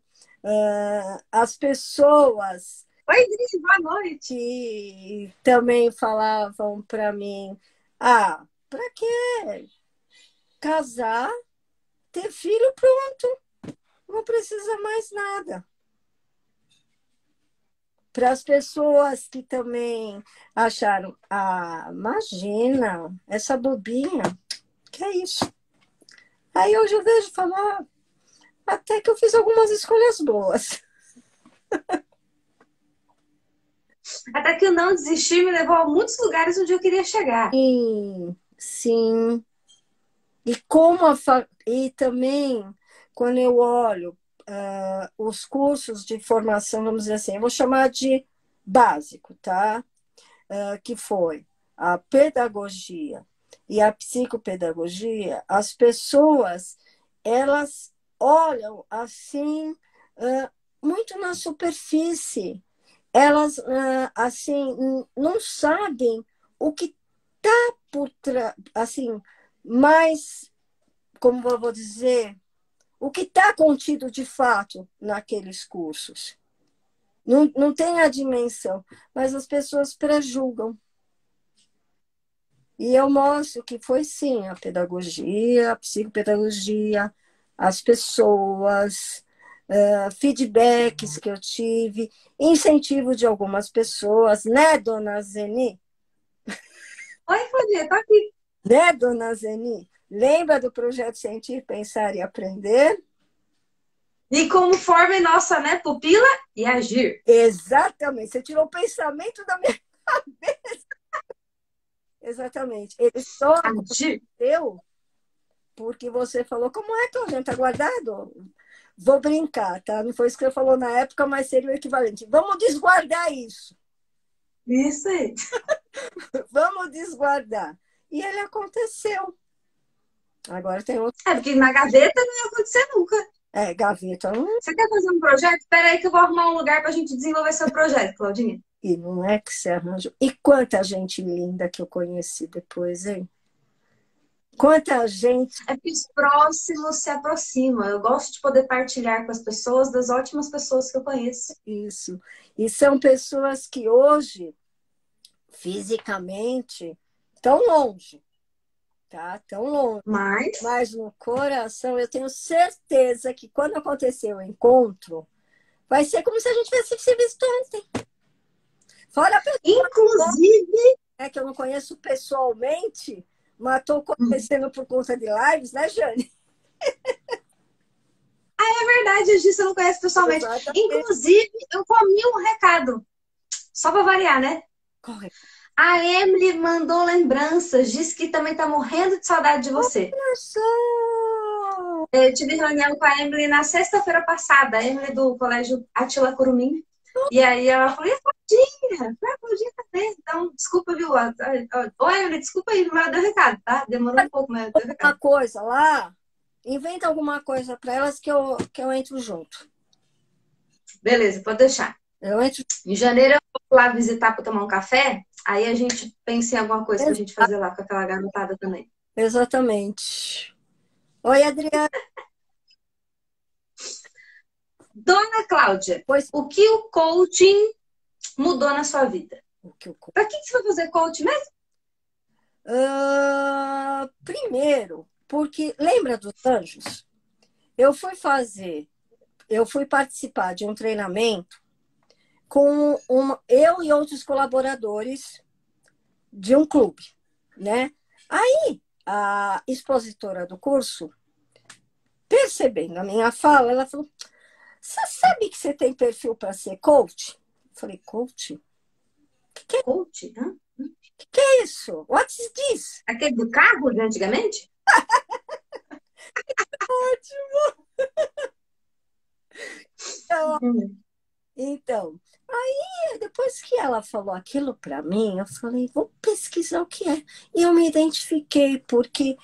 Speaker 2: as pessoas
Speaker 1: Oi, Dri, boa noite.
Speaker 2: que também falavam para mim: ah, para que casar, ter filho, pronto, não precisa mais nada. Para as pessoas que também acharam: ah, imagina, essa bobinha, que é isso? Aí hoje eu vejo falar, até que eu fiz algumas escolhas boas.
Speaker 1: Até que o não desistir me levou a muitos lugares onde eu queria chegar.
Speaker 2: Sim, sim. E também, quando eu olho os cursos de formação, vamos dizer assim, eu vou chamar de básico, tá? Que foi a pedagogia e a psicopedagogia, as pessoas, elas olham assim, muito na superfície. Elas, assim, não sabem o que está por trás, assim, mais, como eu vou dizer, o que está contido de fato naqueles cursos. Não tem a dimensão, mas as pessoas prejulgam. E eu mostro que foi sim a pedagogia, a psicopedagogia, as pessoas, feedbacks que eu tive, incentivo de algumas pessoas, né, dona Zeni?
Speaker 1: Oi, Claudia, tô aqui.
Speaker 2: Né, dona Zeni? Lembra do projeto Sentir, Pensar e Aprender?
Speaker 1: E como forma nossa, né, pupila e agir.
Speaker 2: Exatamente. Você tirou o pensamento da minha cabeça. Exatamente. Ele só
Speaker 1: Agir.
Speaker 2: aconteceu porque você falou: como é que a gente está guardado? vou brincar, tá? Não foi isso que ele falou na época, mas seria o equivalente. Vamos desguardar isso.
Speaker 1: Isso aí.
Speaker 2: Vamos desguardar. E ele aconteceu. Agora tem outro.
Speaker 1: É, porque na gaveta não ia acontecer nunca.
Speaker 2: É, gaveta.
Speaker 1: Você quer fazer um projeto? Espera aí que eu vou arrumar um lugar pra gente desenvolver seu projeto, Claudinha.
Speaker 2: E não é que se arranjou. E quanta gente linda que eu conheci depois, hein? Quanta gente.
Speaker 1: É que os próximos se aproximam. Eu gosto de poder partilhar com as pessoas das ótimas pessoas que eu conheço.
Speaker 2: Isso. E são pessoas que hoje, fisicamente, estão longe. Tá? Tão longe. Mas no coração, eu tenho certeza que quando acontecer o encontro, vai ser como se a gente tivesse se visto ontem. Fora a pessoa
Speaker 1: inclusive,
Speaker 2: que eu não conheço pessoalmente, mas estou conhecendo por conta de lives, né, Jane?
Speaker 1: É verdade, a Gi, você não conhece pessoalmente. Exatamente. Inclusive, eu comi um recado. Só para variar, né?
Speaker 2: Correto.
Speaker 1: A Emily mandou lembranças, disse que também tá morrendo de saudade de você.
Speaker 2: Olha só!
Speaker 1: Eu tive reunião com a Emily na sexta-feira passada, a Emily do Colégio Atila Curumim. E aí ela falou, e a Claudinha? A Claudinha também. Então, desculpa, viu? Ô, Emily, desculpa aí, mas eu dei o recado, tá? Demorou um pouco, mas eu dei o recado.
Speaker 2: Uma coisa lá, inventa alguma coisa para elas que eu entro junto.
Speaker 1: Beleza, pode deixar.
Speaker 2: Eu entro.
Speaker 1: Em janeiro eu vou lá visitar para tomar um café. Aí a gente pensa em alguma coisa pra gente fazer lá com aquela garotada também.
Speaker 2: Exatamente. Oi, Adriana.
Speaker 1: Dona Cláudia, o que o coaching mudou na sua vida? Para que você vai fazer coaching mesmo?
Speaker 2: Primeiro, porque lembra dos anjos? Eu fui participar de um treinamento com eu e outros colaboradores de um clube, né? Aí, a expositora do curso, percebendo a minha fala, ela falou, você sabe que você tem perfil para ser coach? Eu falei, coach? O
Speaker 1: que é coach?
Speaker 2: O que é isso? What is this?
Speaker 1: Aquele do carro de antigamente?
Speaker 2: Ótimo! Então, aí depois que ela falou aquilo para mim, eu falei, vou pesquisar o que é. E eu me identifiquei, porque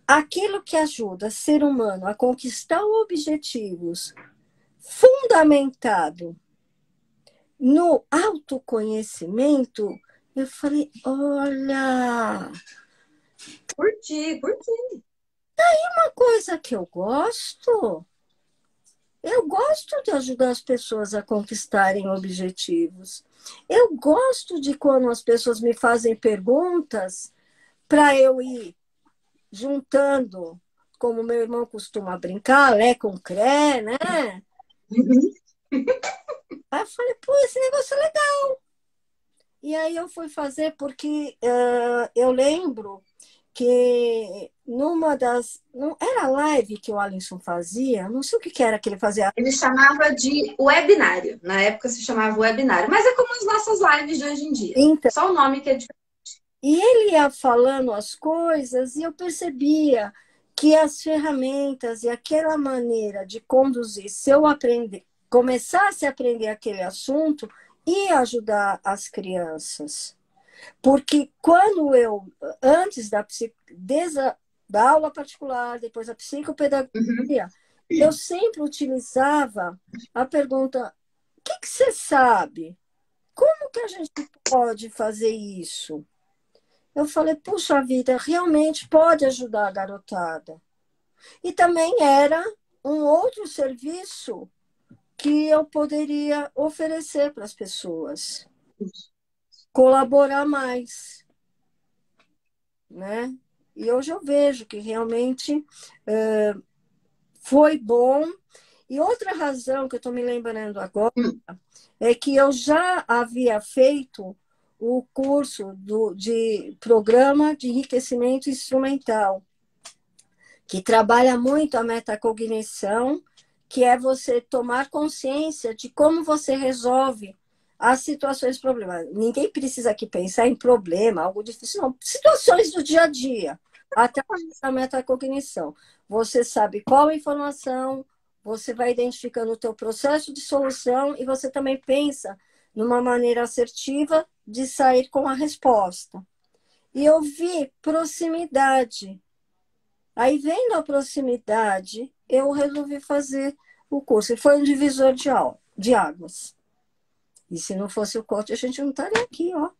Speaker 2: aquilo que ajuda o ser humano a conquistar objetivos fundamentado no autoconhecimento, eu falei, olha...
Speaker 1: Curti.
Speaker 2: Daí uma coisa que eu gosto de ajudar as pessoas a conquistarem objetivos. Eu gosto de quando as pessoas me fazem perguntas para eu ir juntando, como meu irmão costuma brincar, Lé com Cré, né? Aí eu falei, pô, esse negócio é legal. E aí eu fui fazer porque eu lembro que numa das... Não, era live que o Alisson fazia, não sei o que era que ele fazia.
Speaker 1: Ele chamava de webinário. Na época se chamava webinário. Mas é como as nossas lives de hoje em dia.
Speaker 2: Então,
Speaker 1: só o nome que é diferente.
Speaker 2: E ele ia falando as coisas e eu percebia que as ferramentas e aquela maneira de conduzir, se eu começasse a aprender aquele assunto, ia ajudar as crianças. Porque quando antes da aula particular, depois da psicopedagogia, eu sempre utilizava a pergunta, o que você sabe? Como que a gente pode fazer isso? Eu falei, puxa vida, realmente pode ajudar a garotada. E também era um outro serviço que eu poderia oferecer para as pessoas. Colaborar mais, né? E hoje eu vejo que realmente foi bom. E outra razão que eu estou me lembrando agora é que eu já havia feito o curso de programa de enriquecimento instrumental, que trabalha muito a metacognição, que é você tomar consciência de como você resolve as situações problemáticas. Ninguém precisa aqui pensar em problema, algo difícil, não. Situações do dia a dia, através da metacognição. Você sabe qual informação, você vai identificando o teu processo de solução e você também pensa numa maneira assertiva de sair com a resposta. E eu vi proximidade. Aí, vendo a proximidade, eu resolvi fazer o curso. E foi um divisor de águas. E se não fosse o coach, a gente não estaria aqui, ó.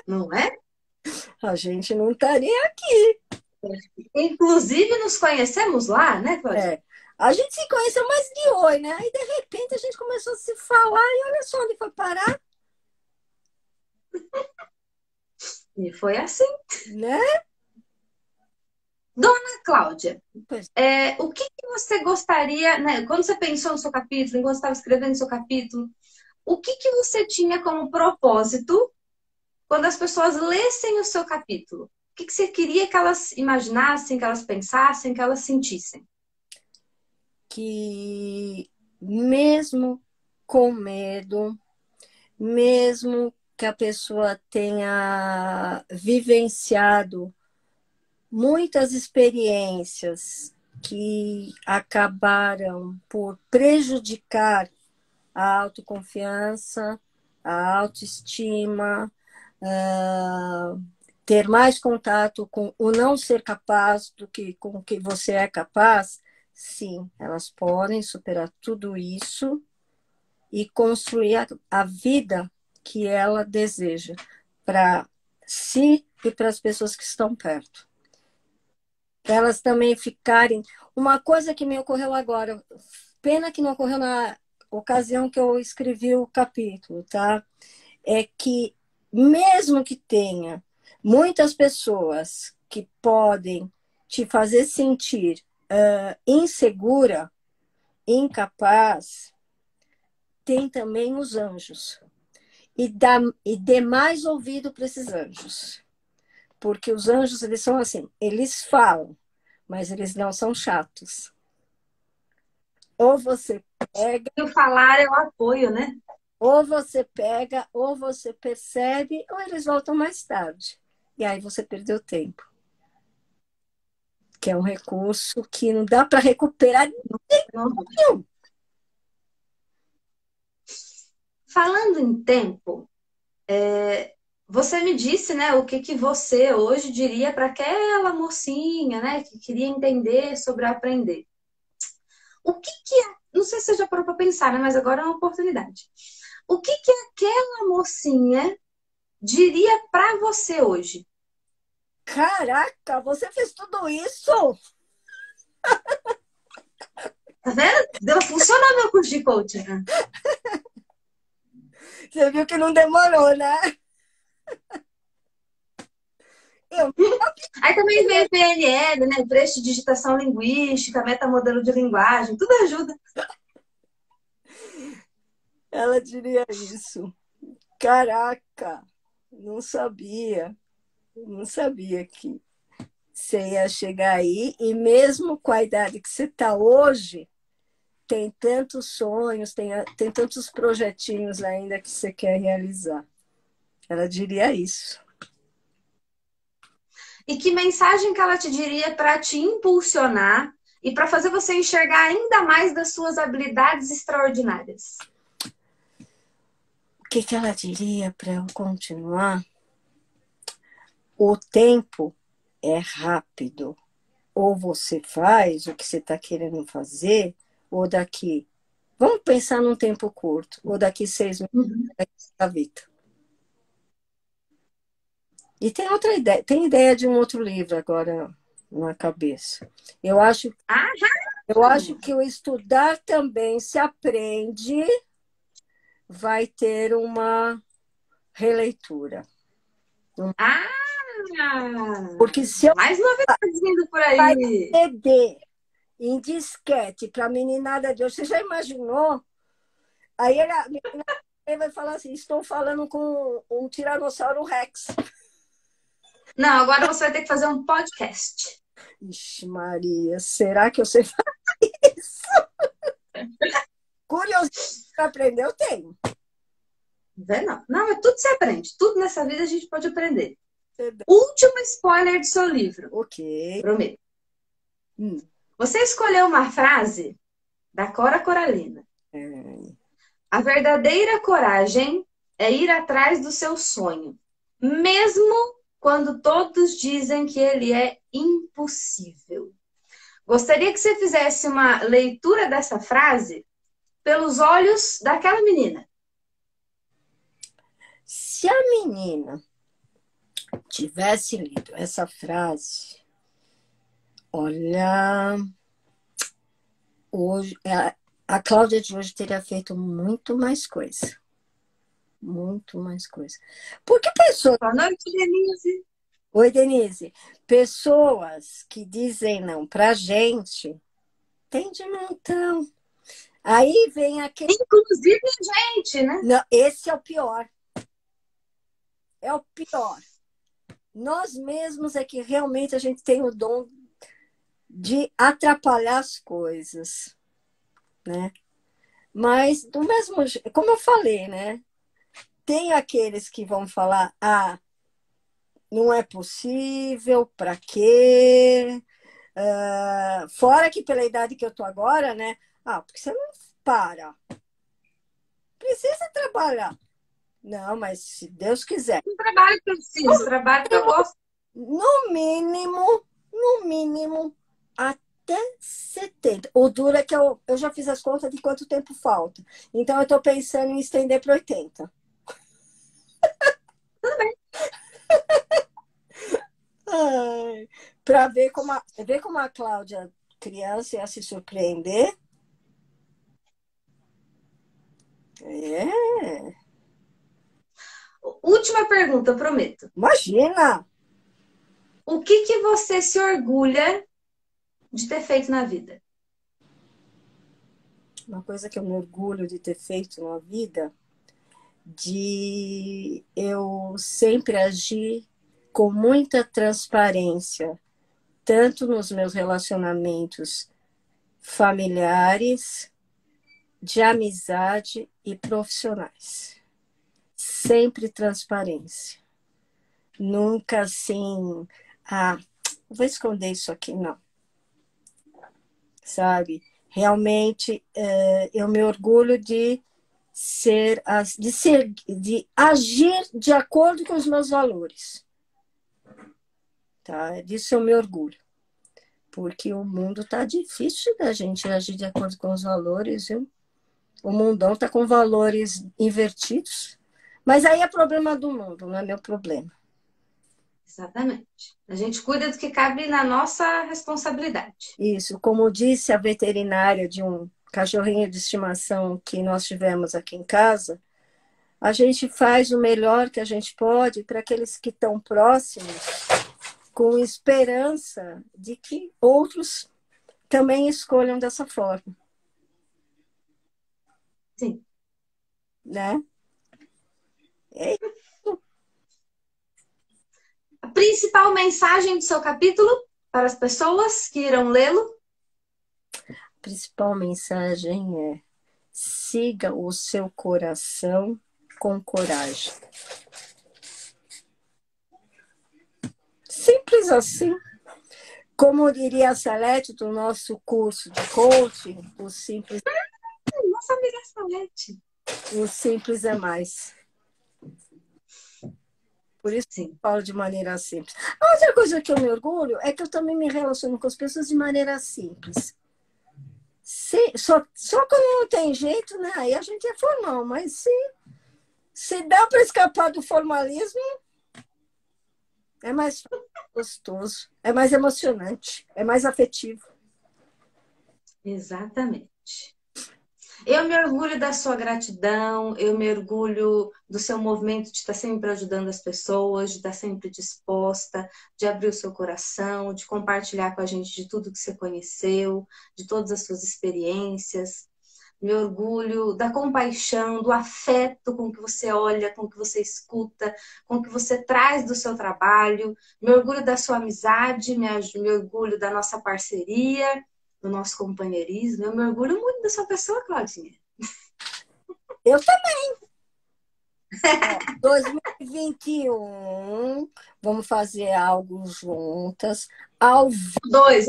Speaker 1: Não é?
Speaker 2: A gente não estaria aqui.
Speaker 1: Inclusive, nos conhecemos lá, né, Cláudia?
Speaker 2: É. A gente se conheceu mais de oi, né? Aí, de repente, a gente começou a se falar e olha só onde foi parar.
Speaker 1: E foi assim.
Speaker 2: Né?
Speaker 1: Dona Cláudia,
Speaker 2: Pois.
Speaker 1: o que você gostaria, né? Quando você pensou no seu capítulo, enquanto você estava escrevendo o seu capítulo, o que você tinha como propósito quando as pessoas lessem o seu capítulo? O que você queria que elas imaginassem, que elas pensassem, que elas sentissem?
Speaker 2: Que mesmo com medo, mesmo que a pessoa tenha vivenciado muitas experiências que acabaram por prejudicar a autoconfiança, a autoestima, ter mais contato com o não ser capaz do que com o que você é capaz, sim, elas podem superar tudo isso e construir a vida que ela deseja para si e para as pessoas que estão perto. Para elas também ficarem. Uma coisa que me ocorreu agora, pena que não ocorreu na ocasião que eu escrevi o capítulo, tá? É que mesmo que tenha muitas pessoas que podem te fazer sentir insegura, incapaz, tem também os anjos. E dê mais ouvido para esses anjos. Porque os anjos, eles são assim, eles falam, mas eles não são chatos. Ou você pega,
Speaker 1: E o falar é o apoio, né?
Speaker 2: ou você percebe, ou eles voltam mais tarde. E aí você perdeu tempo. Que é um recurso que não dá para recuperar nenhum.
Speaker 1: Falando em tempo, você me disse, né, o que você hoje diria para aquela mocinha, né, que queria entender sobre aprender. O que é, não sei se você já parou para pensar, né, mas agora é uma oportunidade. O que aquela mocinha diria para você hoje?
Speaker 2: Caraca, você fez tudo isso?
Speaker 1: Tá vendo? Deu funcionar meu curso de coaching. Né?
Speaker 2: Você viu que não demorou, né? Eu
Speaker 1: Aí também vem PNL, né? Trecho de digitação linguística, metamodelo de linguagem, tudo ajuda.
Speaker 2: Ela diria isso. Caraca, não sabia. Não sabia que você ia chegar aí. E mesmo com a idade que você está hoje, tem tantos sonhos, tem tantos projetinhos ainda que você quer realizar. Ela diria isso.
Speaker 1: E que mensagem que ela te diria para te impulsionar e para fazer você enxergar ainda mais das suas habilidades extraordinárias?
Speaker 2: O que ela diria para eu continuar? O tempo é rápido. Ou você faz o que você está querendo fazer, ou daqui. Vamos pensar num tempo curto, ou daqui 6 meses da vida. E tem outra ideia, tem ideia de um outro livro agora na cabeça. Eu acho, eu acho que o estudar também se aprende, vai ter uma releitura.
Speaker 1: Ah,
Speaker 2: Porque se eu
Speaker 1: mais novidades vindo por
Speaker 2: vai
Speaker 1: aí.
Speaker 2: CD em disquete para a meninada de hoje, você já imaginou? Aí ele vai falar assim: estou falando com um Tiranossauro Rex.
Speaker 1: Não, agora você vai ter que fazer um podcast.
Speaker 2: Ixi, Maria, será que eu sei fazer isso? Curiosidade para aprender, eu tenho.
Speaker 1: Não, não, é tudo se aprende. Tudo nessa vida a gente pode aprender. Último spoiler do seu livro.
Speaker 2: Ok.
Speaker 1: Prometo. Você escolheu uma frase da Cora Coralina.
Speaker 2: É.
Speaker 1: A verdadeira coragem é ir atrás do seu sonho, mesmo quando todos dizem que ele é impossível. Gostaria que você fizesse uma leitura dessa frase pelos olhos daquela menina.
Speaker 2: Se a menina tivesse lido essa frase, olha, hoje a Cláudia de hoje teria feito muito mais coisa. Muito mais coisa. Porque pessoas.
Speaker 1: Boa noite, Denise.
Speaker 2: Oi, Denise. Pessoas que dizem não pra gente, tem de montão. Aí vem aquele.
Speaker 1: Inclusive a gente, né?
Speaker 2: Não, esse é o pior. É o pior. Nós mesmos é que realmente a gente tem o dom de atrapalhar as coisas, né? Mas do mesmo jeito, como eu falei, né? Tem aqueles que vão falar, ah, não é possível, para quê? Fora que pela idade que eu tô agora, né? Ah, porque você não para. Precisa trabalhar. Não, mas se Deus quiser.
Speaker 1: Um trabalho que eu preciso, trabalho que eu gosto.
Speaker 2: No mínimo, até 70. O duro é que eu já fiz as contas de quanto tempo falta. Então, eu estou pensando em estender para 80.
Speaker 1: Tudo bem.
Speaker 2: Para ver como a Cláudia, criança, ia se surpreender. É.
Speaker 1: Última pergunta, eu prometo.
Speaker 2: Imagina!
Speaker 1: O que você se orgulha de ter feito na vida?
Speaker 2: Uma coisa que eu me orgulho de ter feito na vida, de eu sempre agir com muita transparência, tanto nos meus relacionamentos familiares, de amizade e profissionais. Sempre transparência. Nunca assim, ah, vou esconder isso aqui, não. Sabe? Realmente, eu me orgulho de de agir de acordo com os meus valores. Tá? Disso eu me orgulho. Porque o mundo tá difícil da gente agir de acordo com os valores, viu? O mundão tá com valores invertidos. Mas aí é problema do mundo, não é meu problema.
Speaker 1: Exatamente. A gente cuida do que cabe na nossa responsabilidade.
Speaker 2: Isso, como disse a veterinária de um cachorrinho de estimação que nós tivemos aqui em casa, a gente faz o melhor que a gente pode para aqueles que estão próximos, com esperança de que outros também escolham dessa forma.
Speaker 1: Sim.
Speaker 2: Né? É.
Speaker 1: A principal mensagem do seu capítulo para as pessoas que irão lê-lo?
Speaker 2: A principal mensagem é: siga o seu coração com coragem. Simples assim. Como diria a Salete do nosso curso de coaching,
Speaker 1: Nossa amiga Salete.
Speaker 2: O simples é mais. Por isso que eu
Speaker 1: Sim.
Speaker 2: falo de maneira simples. A outra coisa que eu me orgulho é que eu também me relaciono com as pessoas de maneira simples. Só quando não tem jeito, né? Aí a gente é formal, mas se dá para escapar do formalismo, é mais gostoso, é mais emocionante, é mais afetivo.
Speaker 1: Exatamente. Eu me orgulho da sua gratidão, eu me orgulho do seu movimento de estar sempre ajudando as pessoas, de estar sempre disposta, de abrir o seu coração, de compartilhar com a gente de tudo que você conheceu, de todas as suas experiências. Me orgulho da compaixão, do afeto com que você olha, com que você escuta, com que você traz do seu trabalho. Me orgulho da sua amizade, me orgulho da nossa parceria, do nosso companheirismo. Eu me orgulho muito da sua pessoa, Claudinha.
Speaker 2: Eu também. 2021, vamos fazer algo juntas.
Speaker 1: O dois.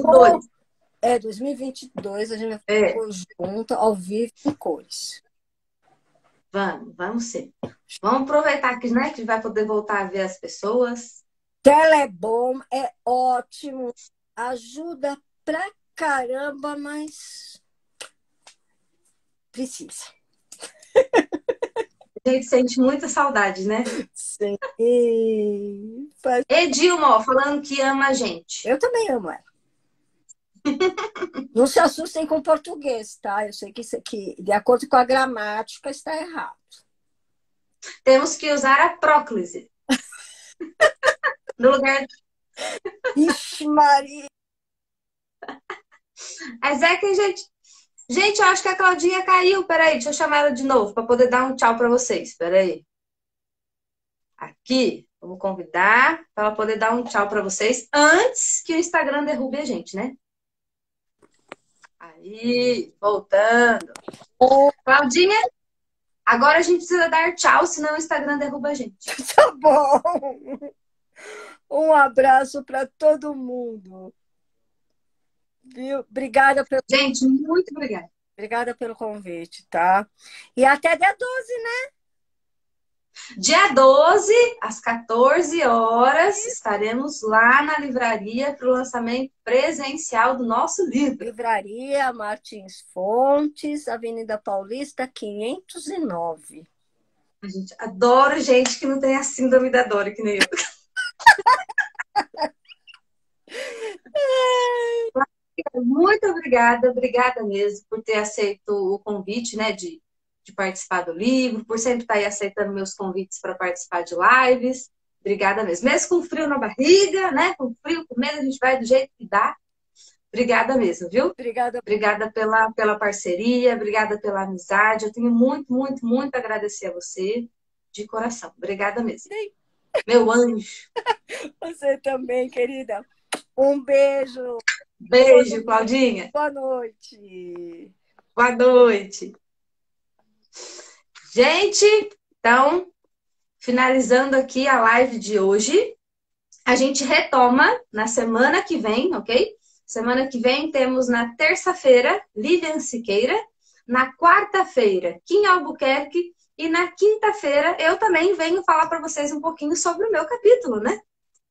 Speaker 2: É, 2022 a gente vai
Speaker 1: É,
Speaker 2: fazer junto, ao vivo, em cores.
Speaker 1: vamos sim. Vamos aproveitar que, né, que vai poder voltar a ver as pessoas.
Speaker 2: Telebom é ótimo, ajuda pra caramba, mas precisa.
Speaker 1: A gente sente muita saudade, né?
Speaker 2: Sim.
Speaker 1: E Dilma, ó, falando que ama a gente.
Speaker 2: Eu também amo ela. Não se assustem com português, tá? Eu sei que isso aqui, de acordo com a gramática, está errado.
Speaker 1: Temos que usar a próclise. No lugar.
Speaker 2: Ixi, Maria!
Speaker 1: Mas é que a gente. Gente, eu acho que a Claudinha caiu. Peraí, deixa eu chamar ela de novo para poder dar um tchau para vocês. Peraí. Aqui, eu vou convidar para ela poder dar um tchau para vocês antes que o Instagram derrube a gente, né? Aí, voltando. Claudinha, agora a gente precisa dar tchau, senão o Instagram derruba a gente.
Speaker 2: Tá bom. Um abraço para todo mundo. Viu?
Speaker 1: Gente, muito obrigada.
Speaker 2: Obrigada pelo convite, tá? E até dia 12, né?
Speaker 1: Dia 12, às 14 horas, estaremos lá na livraria para o lançamento presencial do nosso livro.
Speaker 2: Livraria Martins Fontes, Avenida Paulista, 509.
Speaker 1: A gente adora gente que não tem a síndrome da Dora, que nem eu. Muito obrigada, obrigada mesmo por ter aceito o convite, né, de participar do livro, por sempre estar aí aceitando meus convites para participar de lives. Obrigada mesmo. Mesmo com frio na barriga, né, com frio, com medo, a gente vai do jeito que dá. Obrigada mesmo, viu?
Speaker 2: Obrigada.
Speaker 1: Obrigada pela parceria, obrigada pela amizade. Eu tenho muito, muito, muito a agradecer a você, de coração. Obrigada mesmo. Meu anjo.
Speaker 2: Você também, querida. Um beijo.
Speaker 1: Beijo, Claudinha.
Speaker 2: Boa noite.
Speaker 1: Boa noite. Gente, então, finalizando aqui a live de hoje, a gente retoma na semana que vem, ok? Semana que vem temos na terça-feira, Lilian Siqueira, na quarta-feira, Kim Albuquerque, e na quinta-feira eu também venho falar para vocês um pouquinho sobre o meu capítulo, né?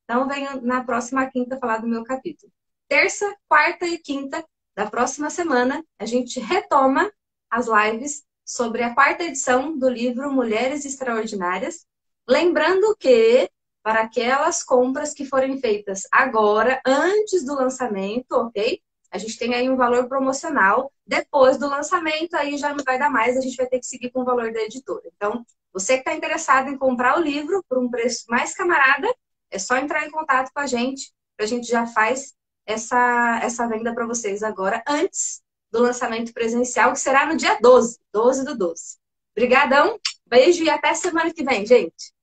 Speaker 1: Então, venho na próxima quinta falar do meu capítulo. Terça, quarta e quinta da próxima semana, a gente retoma as lives sobre a quarta edição do livro Mulheres Extraordinárias. Lembrando que, para aquelas compras que forem feitas agora, antes do lançamento, ok? A gente tem aí um valor promocional. Depois do lançamento, aí já não vai dar mais, a gente vai ter que seguir com o valor da editora. Então, você que está interessado em comprar o livro por um preço mais camarada, é só entrar em contato com a gente já faz essa venda para vocês agora, antes do lançamento presencial, que será no dia 12 do 12. Obrigadão, beijo e até semana que vem, gente.